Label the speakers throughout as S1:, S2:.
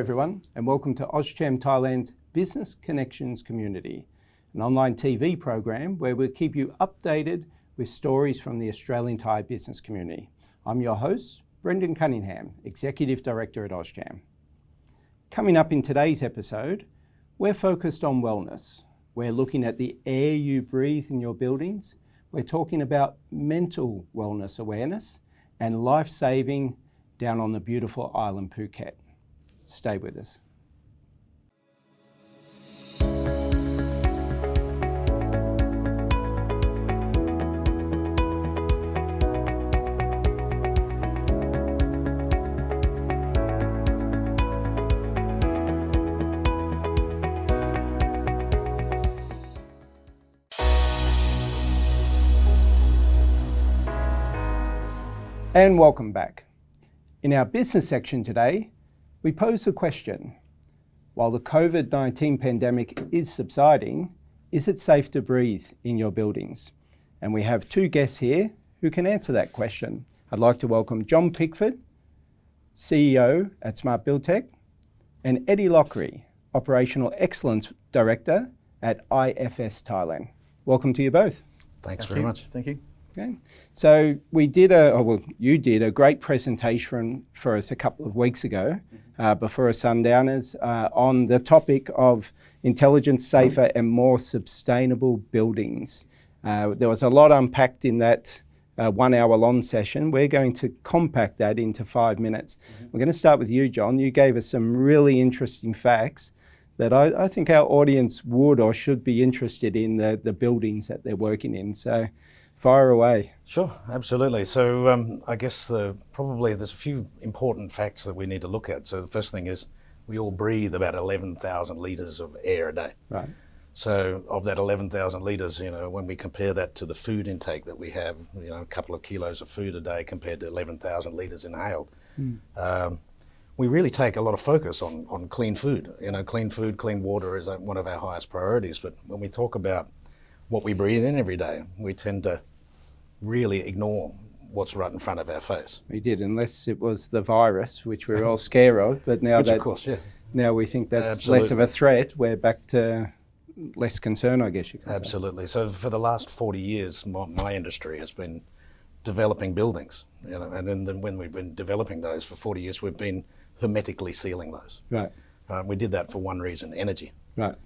S1: everyone, and welcome to AustCham Thailand's Business Connections Community, an online TV program where we'll keep you updated with stories from the Australian Thai business community. I'm your host, Brendan Cunningham, Executive Director at AustCham. Coming up in today's episode, we're focused on wellness. We're looking at the air you breathe in your buildings. We're talking about mental wellness awareness and life-saving down on the beautiful island Phuket. Stay with us. And welcome back. In our business section today, we pose the question, while the COVID-19 pandemic is subsiding, is it safe to breathe in your buildings? And we have two guests here who can answer that question. I'd like to welcome John Pickford, CEO at Smart Build Tech, and Eddie Loughrey, Operational Excellence Director at IFS Thailand. Welcome to you both.
S2: Thanks very much.
S3: Thank you.
S1: Okay. So you did a great presentation for us a couple of weeks ago before us sundowners on the topic of intelligent, safer and more sustainable buildings. There was a lot unpacked in that 1 hour long session. We're going to compact that into 5 minutes. We're going to start with you, John. You gave us some really interesting facts that I think our audience would or should be interested in the buildings that they're working in. So fire away.
S2: Sure, absolutely. So I guess probably there's a few important facts that we need to look at. So the first thing is we all breathe about 11,000 litres of air a day.
S1: Right.
S2: So of that 11,000 litres, when we compare that to the food intake that we have, a couple of kilos of food a day compared to 11,000 litres inhaled, we really take a lot of focus on clean food. Clean food, clean water is one of our highest priorities. But when we talk about what we breathe in every day, we tend to really ignore what's right in front of our face.
S1: We did, unless it was the virus, which we're all scared of. But now
S2: of course, yeah.
S1: Now we think that's
S2: Absolutely.
S1: Less of a threat. We're back to less concern, I guess you could say.
S2: Absolutely. So for the last 40 years, my industry has been developing buildings, and then when we've been developing those for 40 years, we've been hermetically sealing those.
S1: Right.
S2: We did that for one reason, energy.
S1: Right.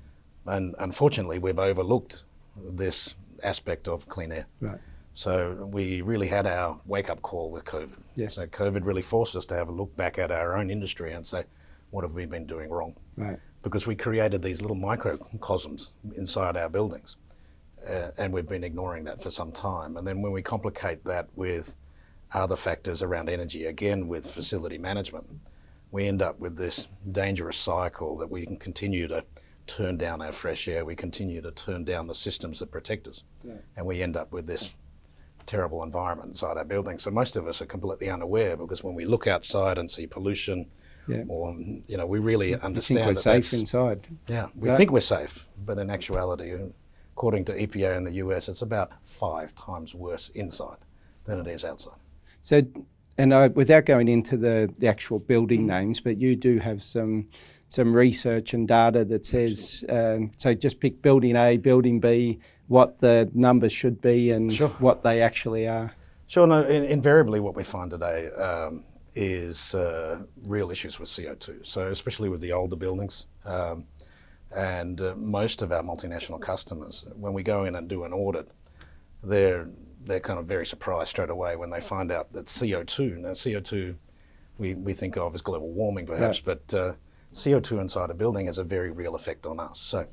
S2: And unfortunately, we've overlooked this aspect of clean air.
S1: Right.
S2: So we really had our wake-up call with COVID.
S1: Yes.
S2: So COVID really forced us to have a look back at our own industry and say, what have we been doing wrong?
S1: Right.
S2: Because we created these little microcosms inside our buildings, and we've been ignoring that for some time. And then when we complicate that with other factors around energy, again with facility management, we end up with this dangerous cycle that we can continue to turn down our fresh air, we continue to turn down the systems that protect us, and we end up with this terrible environment inside our building. So most of us are completely unaware, because when we look outside and see pollution, or we really understand
S1: we're safe inside.
S2: Yeah, we think we're safe, but in actuality, according to EPA in the US, it's about 5 times worse inside than it is outside.
S1: So, and without going into the actual building names, but you do have some research and data that says, so just pick building A, building B, what the numbers should be and what they actually are.
S2: Sure, no, invariably what we find today is real issues with CO2. So especially with the older buildings, and most of our multinational customers, when we go in and do an audit, they're kind of very surprised straight away when they find out that CO2, now CO2 we think of as global warming perhaps, but CO2 inside a building has a very real effect on us. So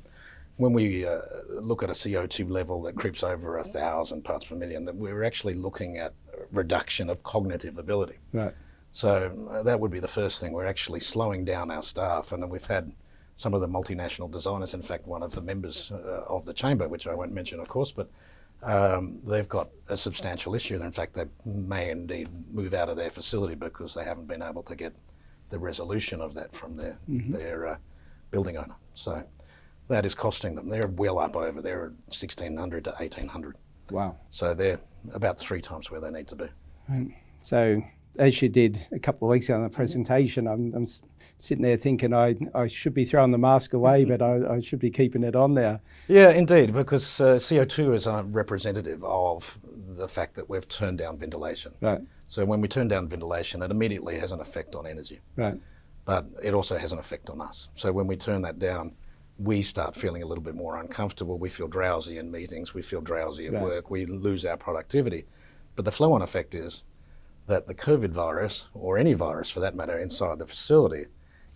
S2: when we look at a CO2 level that creeps over 1,000 parts per million, that we're actually looking at reduction of cognitive ability.
S1: Right.
S2: So that would be the first thing. We're actually slowing down our staff, and then we've had some of the multinational designers, in fact one of the members of the chamber, which I won't mention of course, but they've got a substantial issue. In fact, they may indeed move out of their facility because they haven't been able to get the resolution of that from their building owner. So that is costing them. They're well up over. They're at 1,600 to 1,800.
S1: Wow.
S2: So they're about 3 times where they need to be.
S1: So as you did a couple of weeks ago in the presentation, I'm sitting there thinking I should be throwing the mask away, but I should be keeping it on there.
S2: Yeah, indeed, because CO2 is a representative of the fact that we've turned down ventilation.
S1: Right.
S2: So when we turn down ventilation, it immediately has an effect on energy.
S1: Right.
S2: But it also has an effect on us. So when we turn that down, we start feeling a little bit more uncomfortable. We feel drowsy in meetings. We feel drowsy at work. We lose our productivity. But the flow-on effect is that the COVID virus, or any virus for that matter, inside the facility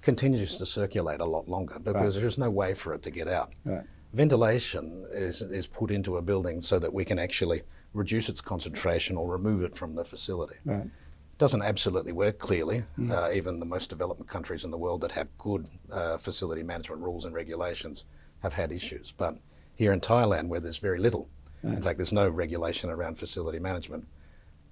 S2: continues to circulate a lot longer because there's no way for it to get out.
S1: Right.
S2: Ventilation is put into a building so that we can actually reduce its concentration or remove it from the facility.
S1: Right.
S2: It doesn't absolutely work, clearly. Even the most developed countries in the world that have good facility management rules and regulations have had issues. But here in Thailand, where there's very little, in fact, there's no regulation around facility management,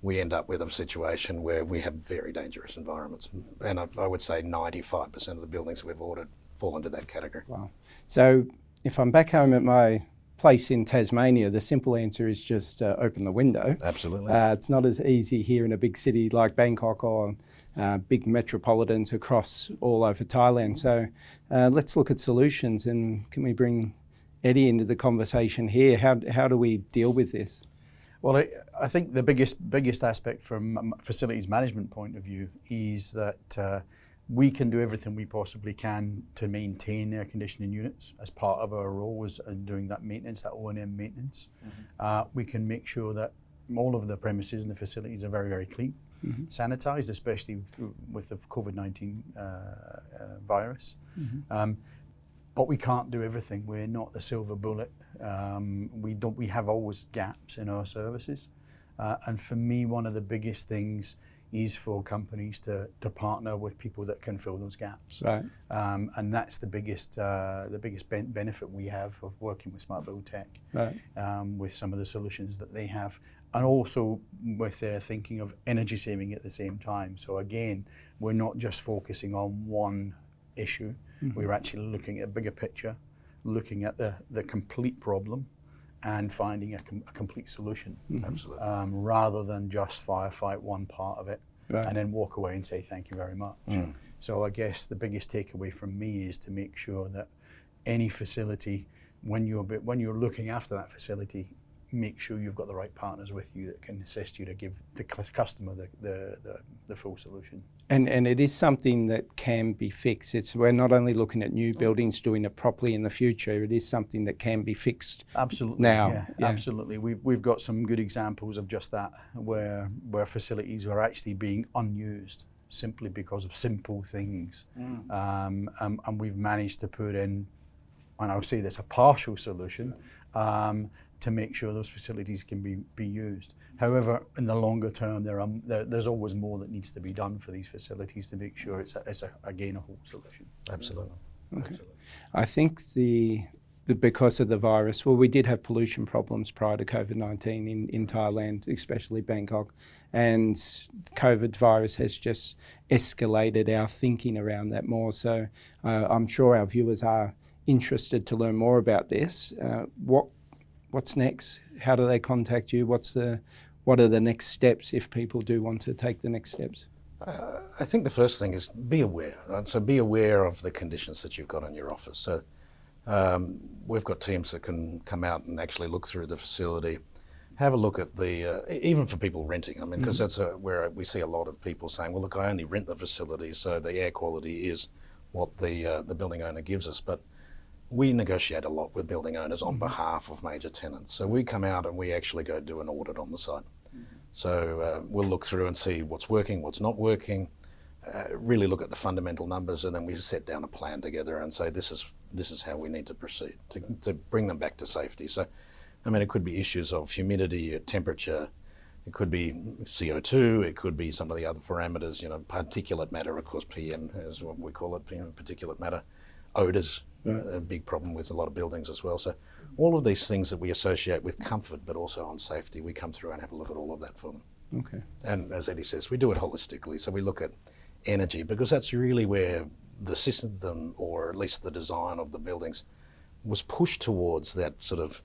S2: we end up with a situation where we have very dangerous environments. And I would say 95% of the buildings we've ordered fall into that category.
S1: Wow. So if I'm back home at my place in Tasmania, the simple answer is just open the window.
S2: Absolutely.
S1: It's not as easy here in a big city like Bangkok or big metropolitans across all over Thailand. So let's look at solutions, and can we bring Eddie into the conversation here? How do we deal with this?
S3: Well, I think the biggest aspect from a facilities management point of view is that we can do everything we possibly can to maintain air conditioning units as part of our role as doing that maintenance, that O&M maintenance. We can make sure that all of the premises and the facilities are very, very clean, sanitized, especially with the COVID-19 virus. But we can't do everything. We're not the silver bullet. We have always gaps in our services. And for me, one of the biggest things is for companies to partner with people that can fill those gaps.
S1: Right.
S3: And that's the biggest benefit we have of working with Smart Build Tech,
S1: Right.
S3: with some of the solutions that they have, and also with their thinking of energy saving at the same time. So again, we're not just focusing on one issue. We're actually looking at a bigger picture, looking at the complete problem and finding a complete solution.
S2: Absolutely.
S3: Rather than just firefight one part of it and then walk away and say thank you very much. So I guess the biggest takeaway from me is to make sure that any facility, when you're looking after that facility, make sure you've got the right partners with you that can assist you to give the customer the full solution.
S1: And it is something that can be fixed. We're not only looking at new buildings doing it properly in the future, it is something that can be fixed.
S3: Absolutely.
S1: Now.
S3: Yeah. Absolutely. We've got some good examples of just that, where facilities are actually being unused simply because of simple things. And we've managed to put in, and I'll say this, a partial solution to make sure those facilities can be used. However, in the longer term, there's always more that needs to be done for these facilities to make sure it's again a whole solution.
S2: Absolutely.
S1: Okay.
S2: Absolutely.
S1: I think because of the virus, well, we did have pollution problems prior to COVID-19 in Thailand, especially Bangkok, and COVID virus has just escalated our thinking around that more. So I'm sure our viewers are interested to learn more about this. What's next? How do they contact you? What are the next steps if people do want to take the next steps?
S2: I think the first thing is be aware, right? So be aware of the conditions that you've got in your office. So we've got teams that can come out and actually look through the facility, have a look at even for people renting, I mean, because that's where we see a lot of people saying, well, look, I only rent the facility, so the air quality is what the building owner gives us. But we negotiate a lot with building owners on behalf of major tenants. So we come out and we actually go do an audit on the site. So we'll look through and see what's working, what's not working, really look at the fundamental numbers, and then we set down a plan together and say this is how we need to proceed to bring them back to safety. So, I mean, it could be issues of humidity, temperature, it could be CO2, it could be some of the other parameters, particulate matter, of course, PM is what we call it, particulate matter, odours. A big problem with a lot of buildings as well. So all of these things that we associate with comfort but also on safety, we come through and have a look at all of that for them.
S1: Okay.
S2: And as Eddie says, we do it holistically. So we look at energy because that's really where the system, or at least the design of the buildings, was pushed towards that sort of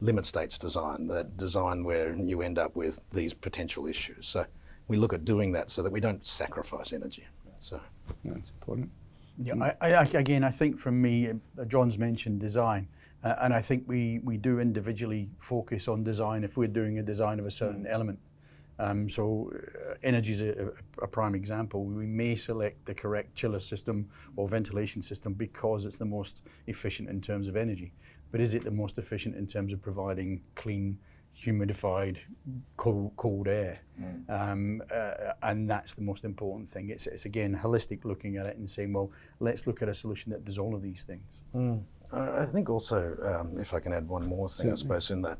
S2: limit states design, that design where you end up with these potential issues. So we look at doing that so that we don't sacrifice energy. So
S1: that's important.
S3: Yeah, I think from me, John's mentioned design, and I think we do individually focus on design if we're doing a design of a certain element. So energy is a prime example. We may select the correct chiller system or ventilation system because it's the most efficient in terms of energy. But is it the most efficient in terms of providing clean, humidified, cold air? And that's the most important thing. It's again holistic looking at it and saying, well, let's look at a solution that does all of these things.
S2: I think also, if I can add one more thing, I suppose, in that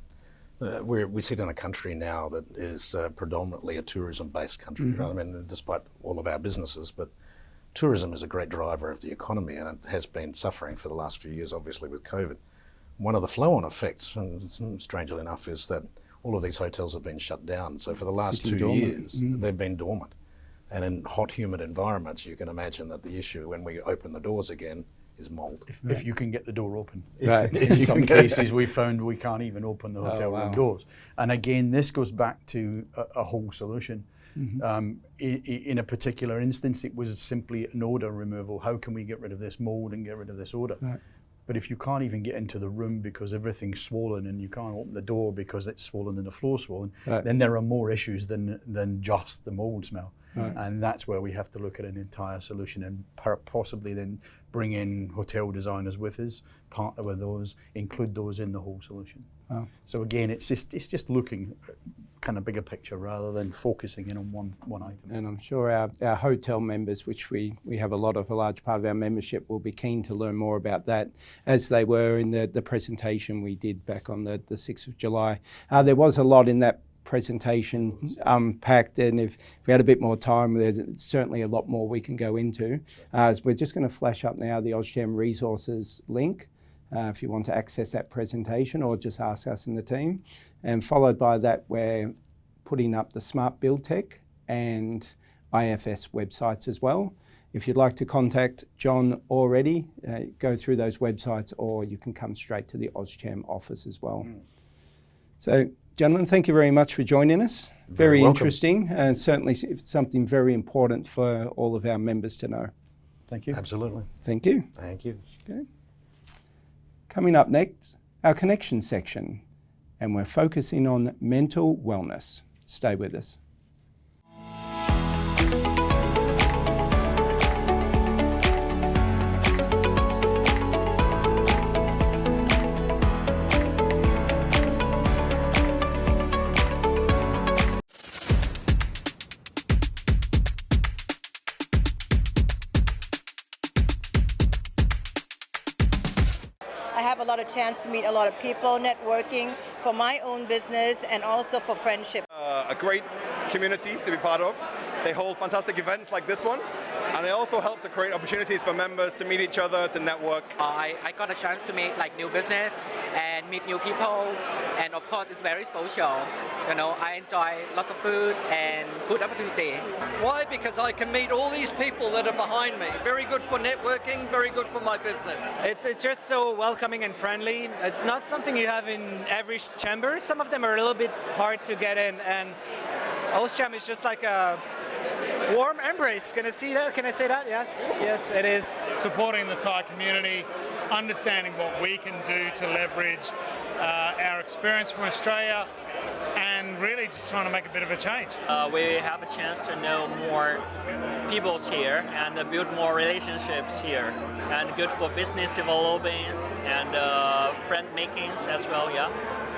S2: we sit in a country now that is predominantly a tourism-based country. Right? I mean, despite all of our businesses, but tourism is a great driver of the economy, and it has been suffering for the last few years, obviously, with COVID. One of the flow-on effects, and strangely enough, is that all of these hotels have been shut down. So for the last 2 years, they've been dormant. And in hot, humid environments, you can imagine that the issue when we open the doors again is mold.
S3: If you can get the door open.
S1: Right.
S3: In some cases, we found we can't even open the hotel room doors. And again, this goes back to a whole solution. In a particular instance, it was simply an odour removal. How can we get rid of this mold and get rid of this odour? Right. But if you can't even get into the room because everything's swollen and you can't open the door because it's swollen and the floor's swollen, then there are more issues than just the mold smell. Right. And that's where we have to look at an entire solution and possibly then bring in hotel designers with us, partner with those, include those in the whole solution. Wow. So again, it's just looking kind of bigger picture rather than focusing in on one item.
S1: And I'm sure our hotel members, which we have a large part of our membership, will be keen to learn more about that, as they were in the presentation we did back on the 6th of July. There was a lot in that presentation unpacked, and if we had a bit more time, there's certainly a lot more we can go into. We're just going to flash up now the AustCham resources link if you want to access that presentation, or just ask us in the team. And followed by that, we're putting up the Smart Build Tech and IFS websites as well. If you'd like to contact John already, go through those websites, or you can come straight to the AustCham office as well. So, gentlemen, thank you very much for joining us. Very interesting, and certainly something very important for all of our members to know.
S3: Thank you.
S2: Absolutely.
S1: Thank you.
S2: Thank you.
S1: Okay. Coming up next, our connection section, and we're focusing on mental wellness. Stay with us.
S4: A lot of chance to meet a lot of people, networking for my own business and also for friendship.
S5: A great community to be part of. They hold fantastic events like this one, and they also help to create opportunities for members to meet each other, to network.
S6: I got a chance to make like new business and meet new people, and of course it's very social. You know, I enjoy lots of food and good opportunity.
S7: Why? Because I can meet all these people that are behind me. Very good for networking, very good for my business.
S8: It's just so welcoming and friendly. It's not something you have in every chamber. Some of them are a little bit hard to get in, and AustCham is just like a warm embrace. Can I say that? Yes. Yes, it is.
S9: Supporting the Thai community, understanding what we can do to leverage our experience from Australia, and really just trying to make a bit of a change.
S10: We have a chance to know more people here and build more relationships here, and good for business developments and friend makings as well, yeah.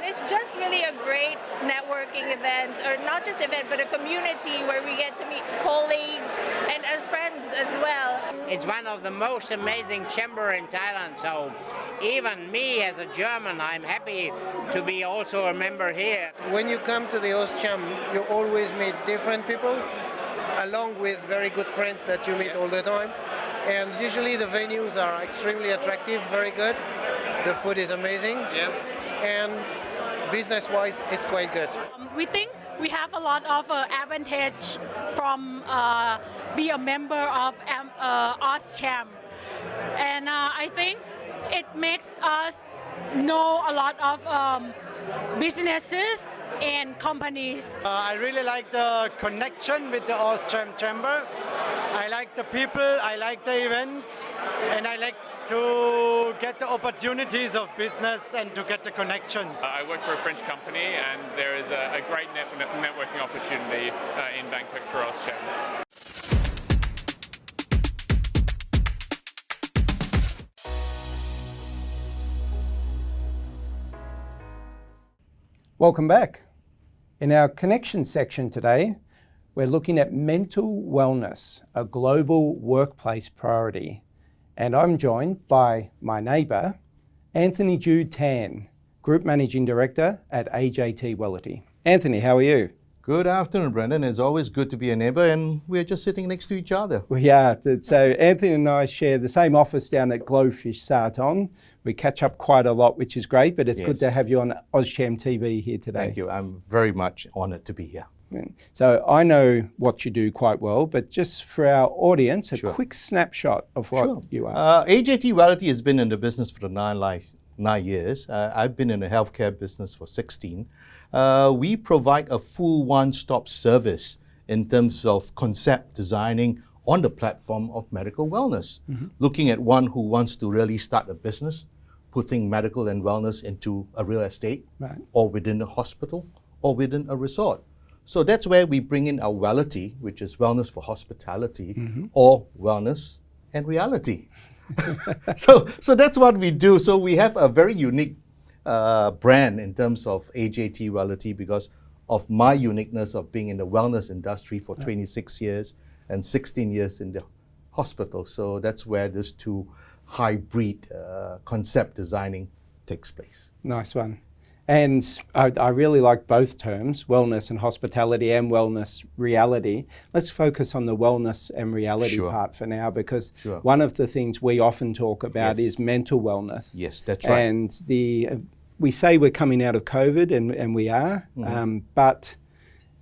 S11: It's just really a great networking event, or not just event, but a community where we get to meet colleagues and friends as well.
S12: It's one of the most amazing chamber in Thailand, so even me as a German, I'm happy to be also a member here.
S13: When you come to the AustCham, you always meet different people, along with very good friends that you meet all the time. And usually the venues are extremely attractive, very good. The food is amazing. Yeah. And business-wise, it's quite good.
S14: We think we have a lot of advantage from being a member of AustCham. And I think it makes us know a lot of businesses and companies.
S15: I really like the connection with the AustCham Chamber. I like the people, I like the events, and I like to get the opportunities of business and to get the connections.
S16: I work for a French company, and there is a great networking opportunity in Bangkok for AustCham.
S1: Welcome back. In our connection section today, we're looking at mental wellness, a global workplace priority. And I'm joined by my neighbour, Anthony Jude Tan, Group Managing Director at AJT Wellity. Anthony, how are you?
S17: Good afternoon, Brendan. It's always good to be a neighbour, and we're just sitting next to each other.
S1: We are. So Anthony and I share the same office down at Glowfish Sarton. We catch up quite a lot, which is great, but it's good to have you on AustCham TV here today.
S17: Thank you. I'm very much honoured to be here.
S1: So I know what you do quite well, but just for our audience, a quick snapshot of what you are.
S17: AJT Wellity has been in the business for 9 years. I've been in the healthcare business for 16. We provide a full one-stop service in terms of concept designing on the platform of medical wellness, looking at one who wants to really start a business, putting medical and wellness into a real estate, or within a hospital, or within a resort. So that's where we bring in our Wellity, which is wellness for hospitality, or wellness and reality. So that's what we do. So we have a very unique brand in terms of AJT Wellity because of my uniqueness of being in the wellness industry for 26 years and 16 years in the hospital. So that's where this two hybrid concept designing takes place.
S1: Nice one. And I really like both terms, wellness and hospitality and wellness reality. Let's focus on the wellness and reality part for now, because one of the things we often talk about is mental wellness.
S17: Yes, that's right.
S1: And we say we're coming out of COVID, and we are, but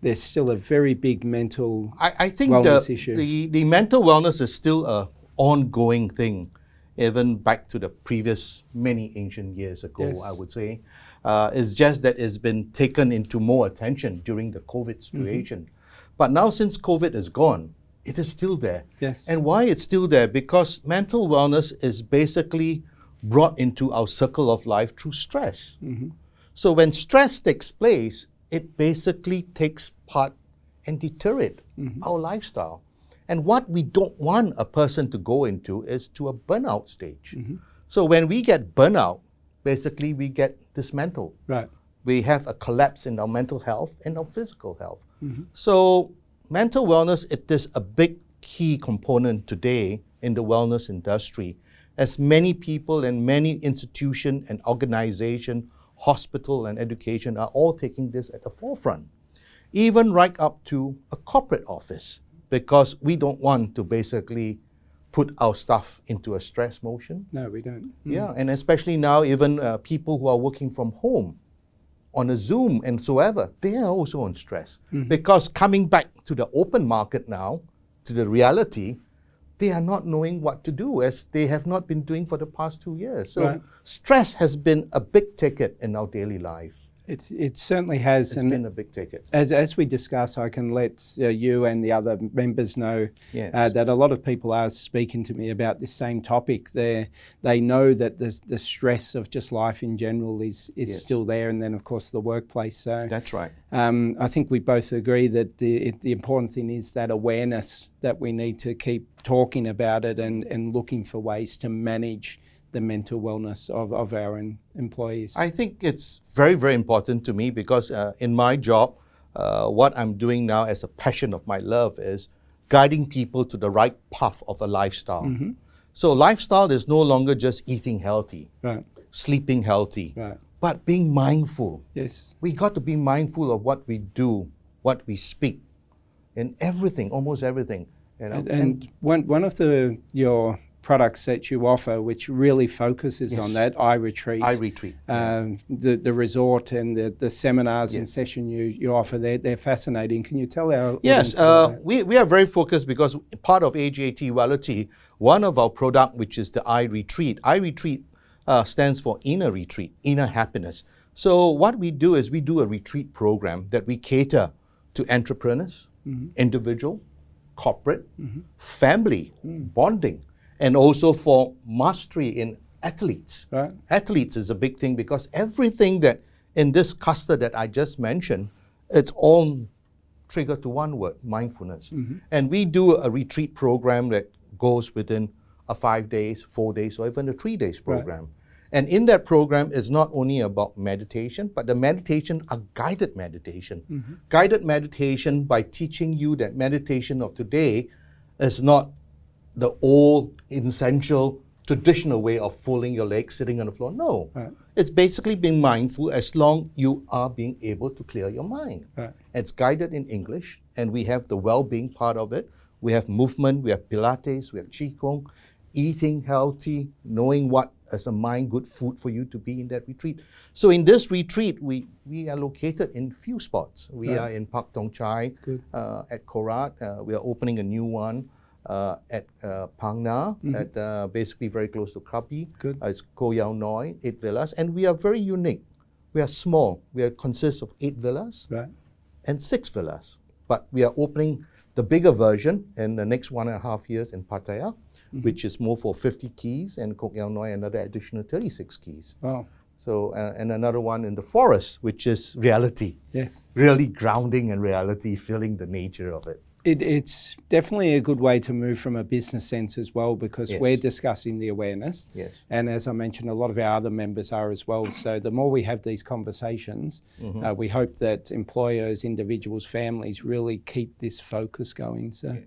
S1: there's still a very big mental wellness issue.
S17: The mental wellness is still an ongoing thing, even back to the previous many ancient years ago, I would say. It's just that it's been taken into more attention during the COVID situation. But now since COVID is gone, it is still there. And why it's still there? Because mental wellness is basically brought into our circle of life through stress. So when stress takes place, it basically takes part and deteriorate our lifestyle. And what we don't want a person to go into is to a burnout stage. So when we get burnout, basically we get dismantled. We have a collapse in our mental health and our physical health. So mental wellness, it is a big key component today in the wellness industry, as many people and many institutions and organizations, hospital and education are all taking this at the forefront, even right up to a corporate office, because we don't want to basically put our stuff into a stress motion.
S1: No, we don't.
S17: Yeah, and especially now, even people who are working from home on a Zoom and so ever, they are also on stress. Because coming back to the open market now, to the reality, they are not knowing what to do, as they have not been doing for the past 2 years. So stress has been a big ticket in our daily life.
S1: It certainly has.
S17: It's been a big ticket.
S1: As we discuss, I can let you and the other members know that a lot of people are speaking to me about this same topic. They know that the stress of just life in general is still there, and then of course the workplace. So
S17: that's right.
S1: I think we both agree that the important thing is that awareness, that we need to keep talking about it and looking for ways to manage the mental wellness of our employees.
S17: I think it's very, very important to me because in my job, what I'm doing now as a passion of my love is guiding people to the right path of a lifestyle. So lifestyle is no longer just eating healthy, sleeping healthy, but being mindful. We got to be mindful of what we do, what we speak, in everything, almost everything. You know?
S1: And one of your products that you offer, which really focuses on that, iRetreat. The resort and the seminars and session you offer, they're fascinating. Can you tell our
S17: Yes,
S1: audience
S17: we are very focused because part of AJT Wellity, one of our product, which is the iRetreat. iRetreat stands for inner retreat, inner happiness. So what we do is we do a retreat program that we cater to entrepreneurs, individual, corporate, family, bonding, and also for mastery in athletes.
S1: Right.
S17: Athletes is a big thing because everything that in this cluster that I just mentioned, it's all triggered to one word, mindfulness. And we do a retreat program that goes within a 5 days, 4 days, or even a 3 days program. And in that program, it's not only about meditation, but the meditation are guided meditation. Guided meditation by teaching you that meditation of today is not the old, essential, traditional way of folding your legs, sitting on the floor. No. It's basically being mindful as long you are being able to clear your mind. It's guided in English, and we have the well-being part of it. We have movement, we have Pilates, we have Qigong, eating healthy, knowing what as a mind good food for you to be in that retreat. So in this retreat, we are located in few spots. We are in Pak Tong Chai at Korat. We are opening a new one at Phang Na, at basically very close to Krabi. It's Koh Yao Noi, 8 villas, and we are very unique. We are small. We consist of 8 villas and 6 villas, but we are opening the bigger version in the next 1.5 years in Pattaya, which is more for 50 keys, and Koh Yao Noi another additional 36 keys.
S1: Wow.
S17: So, and another one in the forest, which is reality.
S1: Yes.
S17: Really grounding in reality, feeling the nature of it.
S1: It's definitely a good way to move from a business sense as well, because we're discussing the awareness.
S17: Yes.
S1: And as I mentioned, a lot of our other members are as well. So the more we have these conversations, we hope that employers, individuals, families really keep this focus going. So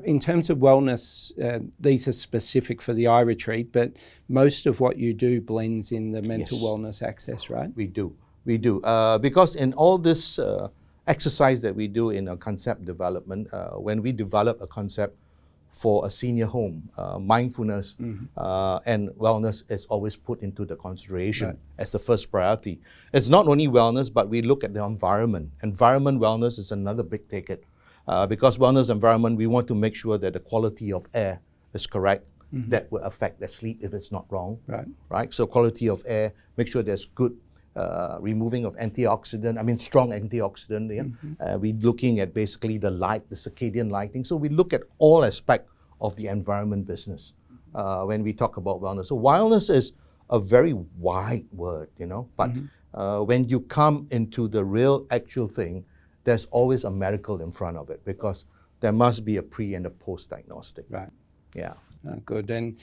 S1: in terms of wellness, these are specific for the iRetreat, but most of what you do blends in the mental wellness access, right?
S17: We do. Because in all this exercise that we do in a concept development, when we develop a concept for a senior home, mindfulness and wellness is always put into the consideration as the first priority. It's not only wellness, but we look at the environment. Environment wellness is another big ticket. Because wellness environment, we want to make sure that the quality of air is correct. That will affect the sleep if it's not wrong. Right? So quality of air, make sure there's good removing of strong antioxidant. We're looking at basically the light, the circadian lighting. So we look at all aspects of the environment business when we talk about wellness. So wellness is a very wide word, but when you come into the real actual thing, there's always a medical in front of it, because there must be a pre and a post diagnostic.
S1: Right.
S17: Yeah.
S1: Good. And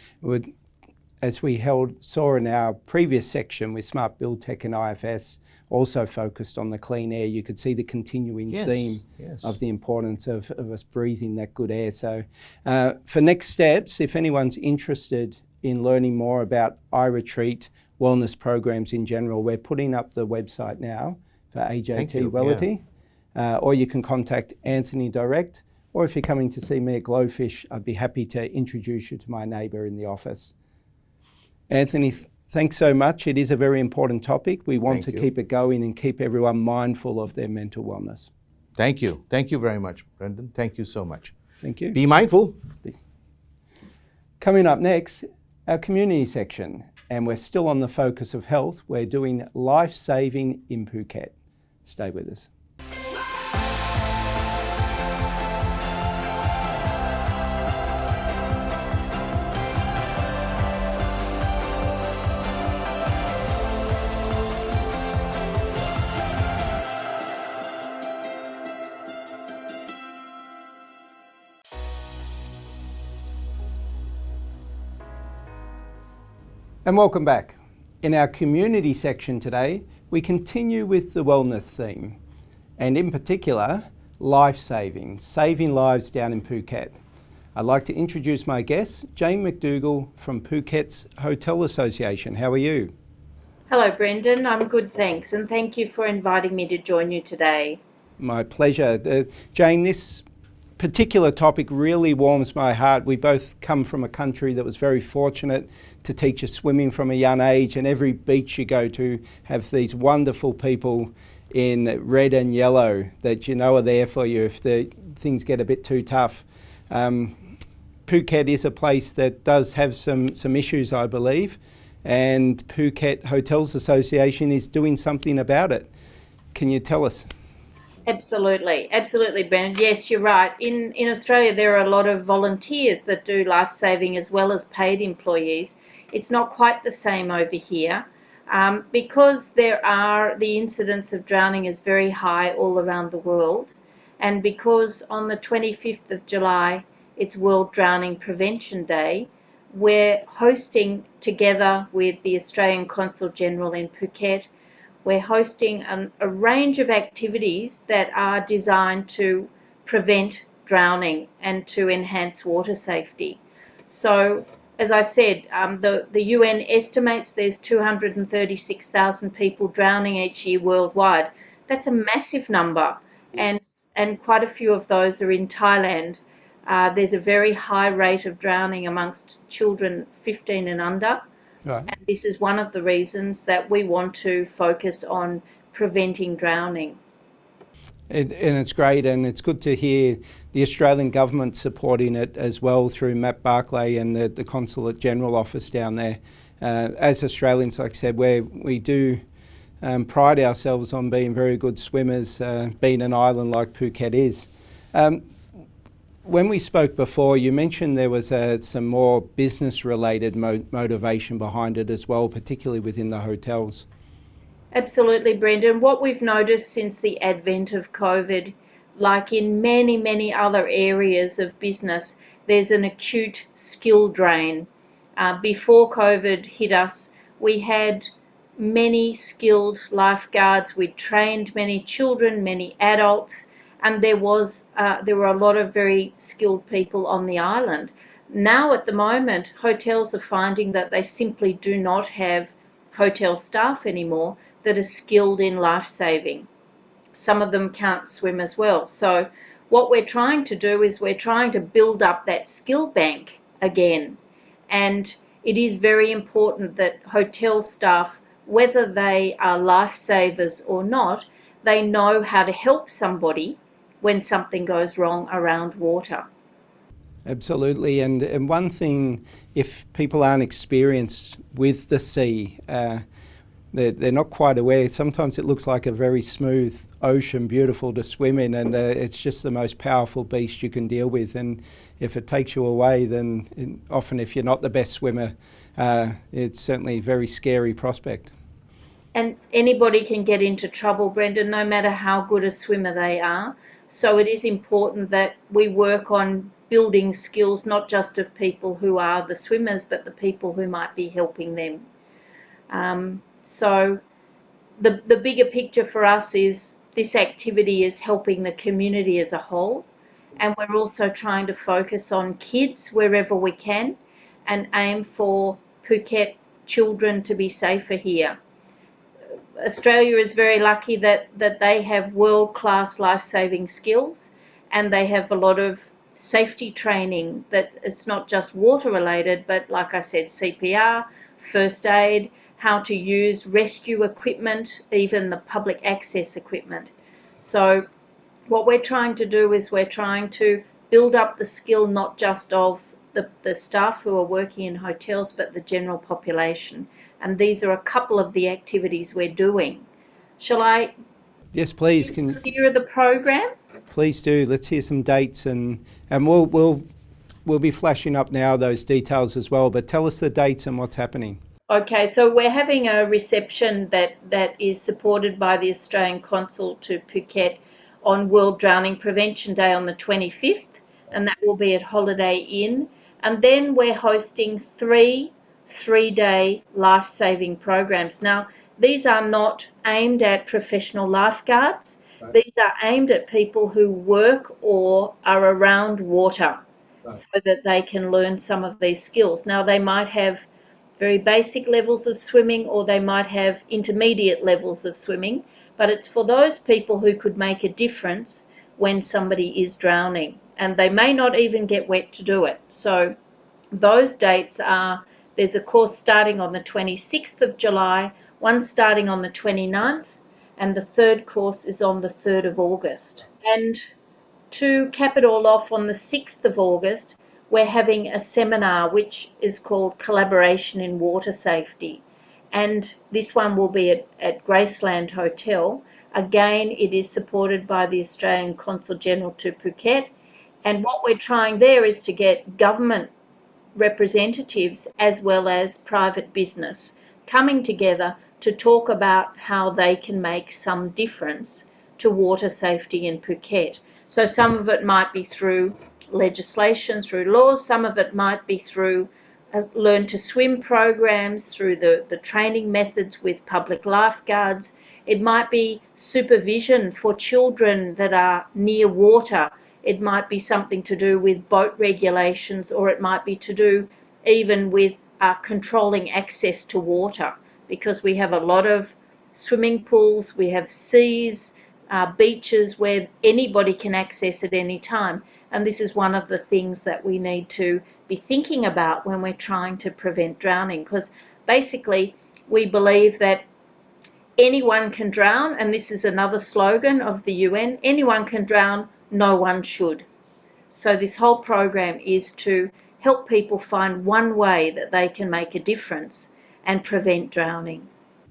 S1: as we saw in our previous section with Smart Build Tech and IFS, also focused on the clean air, you could see the continuing theme of the importance of us breathing that good air. So for next steps, if anyone's interested in learning more about iRetreat wellness programs in general, we're putting up the website now for AJT Wellity, or you can contact Anthony direct, or if you're coming to see me at Glowfish, I'd be happy to introduce you to my neighbour in the office. Anthony, thanks so much. It is a very important topic. We want to keep it going and keep everyone mindful of their mental wellness.
S17: Thank you. Thank you very much, Brendan. Thank you so much.
S1: Thank you.
S17: Be mindful.
S1: Coming up next, our community section, and we're still on the focus of health. We're doing Lifesaving in Phuket. Stay with us. And welcome back. In our community section today, we continue with the wellness theme, and in particular, life-saving, saving lives down in Phuket. I'd like to introduce my guest, Jayne McDougall from Phuket's Hotel Association. How are you?
S18: Hello, Brendan. I'm good, thanks, and thank you for inviting me to join you today.
S1: My pleasure. Jayne, this particular topic really warms my heart. We both come from a country that was very fortunate to teach us swimming from a young age, and every beach you go to have these wonderful people in red and yellow that are there for you if things get a bit too tough. Phuket is a place that does have some issues, I believe, and Phuket Hotels Association is doing something about it. Can you tell us?
S18: Absolutely, Brendan. Yes, you're right. In Australia, there are a lot of volunteers that do lifesaving as well as paid employees. It's not quite the same over here because the incidence of drowning is very high all around the world, and because on the 25th of July it's World Drowning Prevention Day, we're hosting together with the Australian Consul General in Phuket. We're hosting a range of activities that are designed to prevent drowning and to enhance water safety. So, as I said, the UN estimates there's 236,000 people drowning each year worldwide. That's a massive number, and quite a few of those are in Thailand. There's a very high rate of drowning amongst children 15 and under.
S1: Right.
S18: And this is one of the reasons that we want to focus on preventing drowning.
S1: And it's great, and it's good to hear the Australian government supporting it as well through Matt Barclay and the Consulate General Office down there. As Australians, like I said, we do pride ourselves on being very good swimmers, being an island like Phuket is. When we spoke before, you mentioned there was some more business-related motivation behind it as well, particularly within the hotels.
S18: Absolutely, Brendan. What we've noticed since the advent of COVID, like in many, many other areas of business, there's an acute skill drain. Before COVID hit us, we had many skilled lifeguards. We trained many children, many adults, and there were a lot of very skilled people on the island. Now at the moment, hotels are finding that they simply do not have hotel staff anymore that are skilled in life-saving. Some of them can't swim as well. So what we're trying to do is we're trying to build up that skill bank again. And it is very important that hotel staff, whether they are lifesavers or not, they know how to help somebody when something goes wrong around water.
S1: Absolutely, and one thing, if people aren't experienced with the sea, they're not quite aware. Sometimes it looks like a very smooth ocean, beautiful to swim in, and it's just the most powerful beast you can deal with. And if it takes you away, then often if you're not the best swimmer, it's certainly a very scary prospect.
S18: And anybody can get into trouble, Brendan, no matter how good a swimmer they are. So it is important that we work on building skills, not just of people who are the swimmers, but the people who might be helping them. So the bigger picture for us is this activity is helping the community as a whole, and we're also trying to focus on kids wherever we can and aim for Phuket children to be safer here. Australia is very lucky that they have world-class life-saving skills, and they have a lot of safety training that it's not just water related, but like I said, CPR, first aid, how to use rescue equipment, even the public access equipment. So what we're trying to do is we're trying to build up the skill not just of the staff who are working in hotels, but the general population. And these are a couple of the activities we're doing. Shall I?
S1: Yes, please.
S18: Hear the program?
S1: Please do. Let's hear some dates, and we'll be flashing up now those details as well. But tell us the dates and what's happening.
S18: Okay, so we're having a reception that is supported by the Australian Consul to Phuket on World Drowning Prevention Day on the 25th, and that will be at Holiday Inn. And then we're hosting three-day life-saving programs. Now, these are not aimed at professional lifeguards. Right. These are aimed at people who work or are around water, right, so that they can learn some of these skills. Now, they might have very basic levels of swimming, or they might have intermediate levels of swimming, but it's for those people who could make a difference when somebody is drowning, and they may not even get wet to do it. So those dates are, there's a course starting on the 26th of July, one starting on the 29th, and the third course is on the 3rd of August. And to cap it all off, on the 6th of August, we're having a seminar which is called Collaboration in Water Safety. And this one will be at Graceland Hotel. Again, it is supported by the Australian Consul General to Phuket. And what we're trying there is to get government representatives as well as private business coming together to talk about how they can make some difference to water safety in Phuket. So some of it might be through legislation, through laws, some of it might be through learn to swim programs, through the training methods with public lifeguards. It might be supervision for children that are near water. It might be something to do with boat regulations, or it might be to do even with controlling access to water, because we have a lot of swimming pools, we have seas, beaches where anybody can access at any time. And this is one of the things that we need to be thinking about when we're trying to prevent drowning, because basically we believe that anyone can drown, and this is another slogan of the UN, anyone can drown, no one should. So this whole program is to help people find one way that they can make a difference and prevent drowning.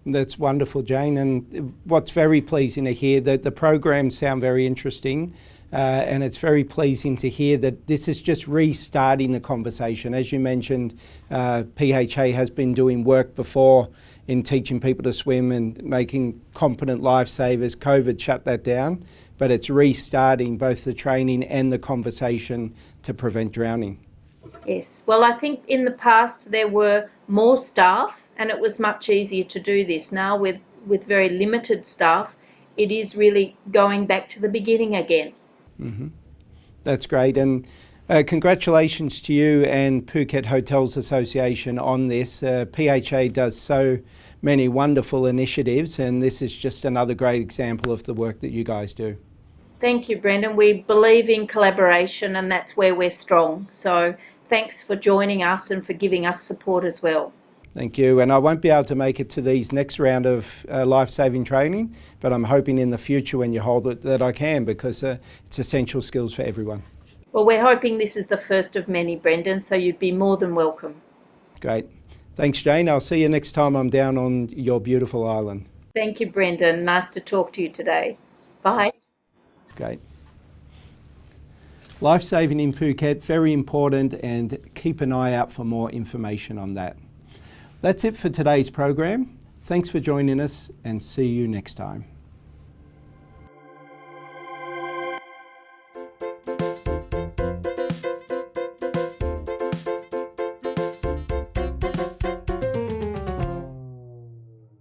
S1: That's wonderful, Jayne. And what's very pleasing to hear, that the programs sound very interesting, and it's very pleasing to hear that this is just restarting the conversation. As you mentioned, PHA has been doing work before in teaching people to swim and making competent lifesavers. COVID shut that down, but it's restarting both the training and the conversation to prevent drowning.
S18: Yes, well, I think in the past there were more staff and it was much easier to do this. Now with very limited staff, it is really going back to the beginning again.
S1: Mm-hmm. That's great, and congratulations to you and Phuket Hotels Association on this. PHA does so many wonderful initiatives, and this is just another great example of the work that you guys do.
S18: Thank you, Brendan. We believe in collaboration, and that's where we're strong. So thanks for joining us and for giving us support as well.
S1: Thank you. And I won't be able to make it to these next round of life-saving training, but I'm hoping in the future when you hold it that I can, because it's essential skills for everyone.
S18: Well, we're hoping this is the first of many, Brendan, so you'd be more than welcome.
S1: Great. Thanks, Jayne. I'll see you next time I'm down on your beautiful island.
S18: Thank you, Brendan. Nice to talk to you today. Bye.
S1: Great. Life-saving in Phuket, very important, and keep an eye out for more information on that. That's it for today's program. Thanks for joining us, and see you next time.